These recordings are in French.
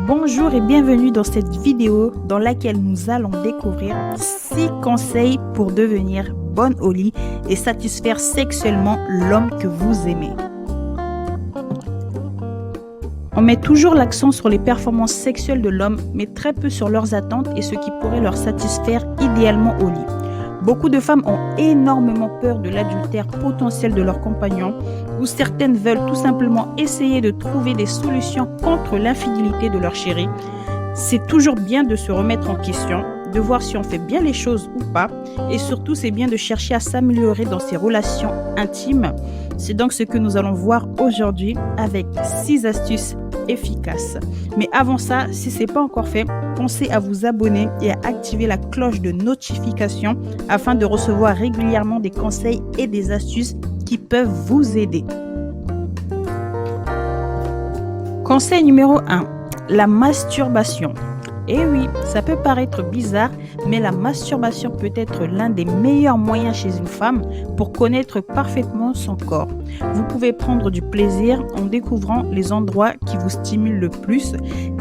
Bonjour et bienvenue dans cette vidéo dans laquelle nous allons découvrir 6 conseils pour devenir bonne au lit et satisfaire sexuellement l'homme que vous aimez. On met toujours l'accent sur les performances sexuelles de l'homme, mais très peu sur leurs attentes et ce qui pourrait leur satisfaire idéalement au lit. Beaucoup de femmes ont énormément peur de l'adultère potentiel de leur compagnon, ou certaines veulent tout simplement essayer de trouver des solutions contre l'infidélité de leur chéri. C'est toujours bien de se remettre en question, de voir si on fait bien les choses ou pas, et surtout c'est bien de chercher à s'améliorer dans ses relations intimes. C'est donc ce que nous allons voir aujourd'hui avec 6 astuces efficaces. Mais avant ça, si ce n'est pas encore fait, pensez à vous abonner et à activer la cloche de notification afin de recevoir régulièrement des conseils et des astuces qui peuvent vous aider. Conseil numéro 1, la masturbation. Eh oui, ça peut paraître bizarre, mais la masturbation peut être l'un des meilleurs moyens chez une femme pour connaître parfaitement son corps. Vous pouvez prendre du plaisir en découvrant les endroits qui vous stimulent le plus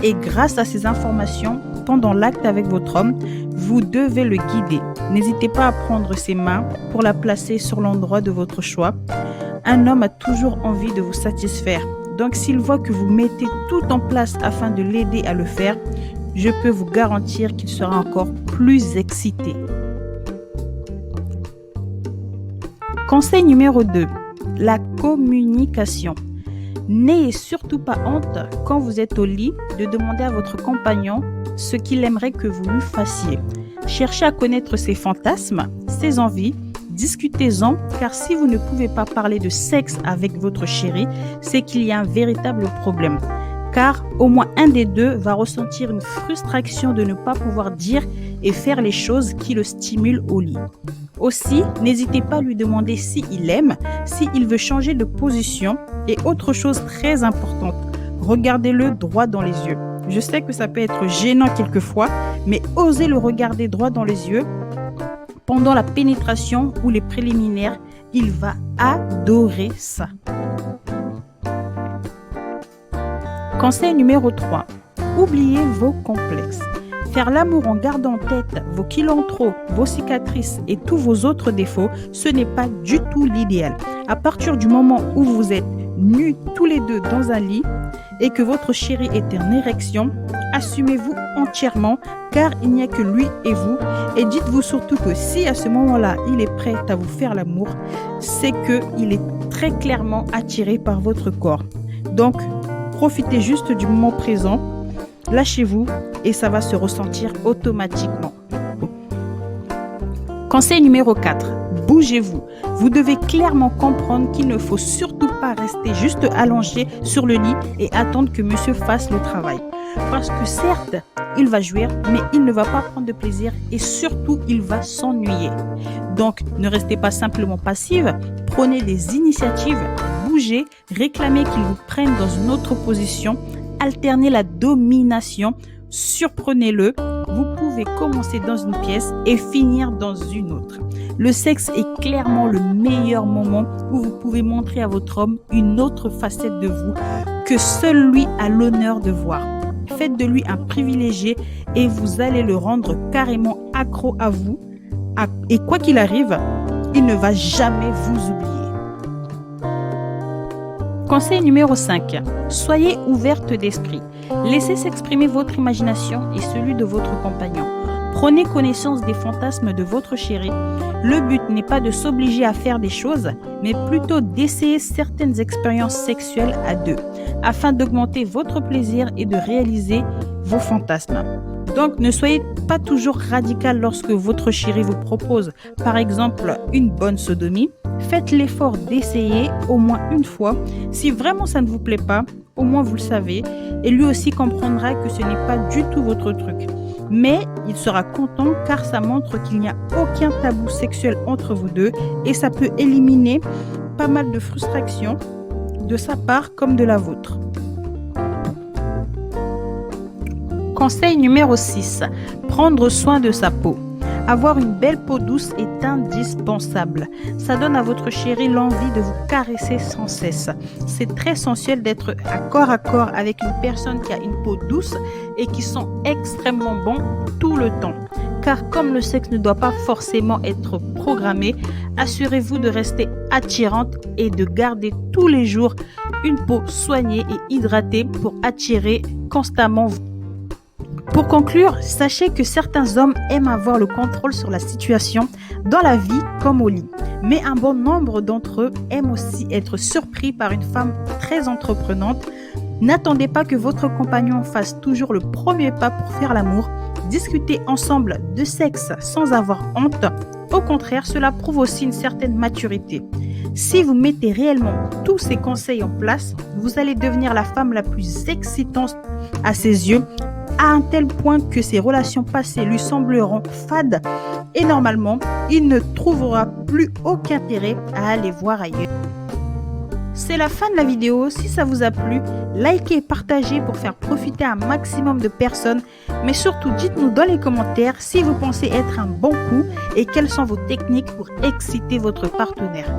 et grâce à ces informations, pendant l'acte avec votre homme, vous devez le guider. N'hésitez pas à prendre ses mains pour la placer sur l'endroit de votre choix. Un homme a toujours envie de vous satisfaire. Donc s'il voit que vous mettez tout en place afin de l'aider à le faire, je peux vous garantir qu'il sera encore plus excité. Conseil numéro 2, la communication. N'ayez surtout pas honte quand vous êtes au lit de demander à votre compagnon ce qu'il aimerait que vous lui fassiez. Cherchez à connaître ses fantasmes, ses envies, discutez-en car si vous ne pouvez pas parler de sexe avec votre chéri, c'est qu'il y a un véritable problème. Car au moins un des deux va ressentir une frustration de ne pas pouvoir dire et faire les choses qui le stimulent au lit. Aussi, n'hésitez pas à lui demander s'il aime, s'il veut changer de position et autre chose très importante, regardez-le droit dans les yeux. Je sais que ça peut être gênant quelquefois, mais osez le regarder droit dans les yeux pendant la pénétration ou les préliminaires, il va adorer ça. Conseil numéro 3, oubliez vos complexes. Faire l'amour en gardant en tête vos kilos en trop, vos cicatrices et tous vos autres défauts, ce n'est pas du tout l'idéal. À partir du moment où vous êtes nus tous les deux dans un lit et que votre chéri est en érection, assumez-vous entièrement car il n'y a que lui et vous. Et dites-vous surtout que si à ce moment-là, il est prêt à vous faire l'amour, c'est qu'il est très clairement attiré par votre corps. Donc, profitez juste du moment présent, lâchez-vous et ça va se ressentir automatiquement. Conseil numéro 4, bougez-vous. Vous devez clairement comprendre qu'il ne faut surtout pas rester juste allongé sur le lit et attendre que monsieur fasse le travail. Parce que certes, il va jouir, mais il ne va pas prendre de plaisir et surtout, il va s'ennuyer. Donc, ne restez pas simplement passive, prenez des initiatives, bougez, réclamez qu'il vous prenne dans une autre position, alternez la domination, surprenez-le. Vous pouvez commencer dans une pièce et finir dans une autre. Le sexe est clairement le meilleur moment où vous pouvez montrer à votre homme une autre facette de vous que seul lui a l'honneur de voir. Faites de lui un privilégié et vous allez le rendre carrément accro à vous. Et quoi qu'il arrive, il ne va jamais vous oublier. Conseil numéro 5. Soyez ouverte d'esprit. Laissez s'exprimer votre imagination et celui de votre compagnon. Prenez connaissance des fantasmes de votre chéri. Le but n'est pas de s'obliger à faire des choses, mais plutôt d'essayer certaines expériences sexuelles à deux, afin d'augmenter votre plaisir et de réaliser vos fantasmes. Donc, ne soyez pas toujours radical lorsque votre chéri vous propose, par exemple, une bonne sodomie. Faites l'effort d'essayer au moins une fois. Si vraiment ça ne vous plaît pas, au moins vous le savez. Et lui aussi comprendra que ce n'est pas du tout votre truc. Mais il sera content car ça montre qu'il n'y a aucun tabou sexuel entre vous deux et ça peut éliminer pas mal de frustration de sa part comme de la vôtre. Conseil numéro 6. Prendre soin de sa peau. Avoir une belle peau douce est indispensable. Ça donne à votre chéri l'envie de vous caresser sans cesse. C'est très sensuel d'être à corps avec une personne qui a une peau douce et qui sent extrêmement bon tout le temps. Car comme le sexe ne doit pas forcément être programmé, assurez-vous de rester attirante et de garder tous les jours une peau soignée et hydratée pour attirer constamment. Pour conclure, sachez que certains hommes aiment avoir le contrôle sur la situation dans la vie comme au lit. Mais un bon nombre d'entre eux aiment aussi être surpris par une femme très entreprenante. N'attendez pas que votre compagnon fasse toujours le premier pas pour faire l'amour. Discutez ensemble de sexe sans avoir honte. Au contraire, cela prouve aussi une certaine maturité. Si vous mettez réellement tous ces conseils en place, vous allez devenir la femme la plus excitante à ses yeux, à un tel point que ses relations passées lui sembleront fades et normalement, il ne trouvera plus aucun intérêt à aller voir ailleurs. C'est la fin de la vidéo. Si ça vous a plu, likez et partagez pour faire profiter un maximum de personnes. Mais surtout, dites-nous dans les commentaires si vous pensez être un bon coup et quelles sont vos techniques pour exciter votre partenaire.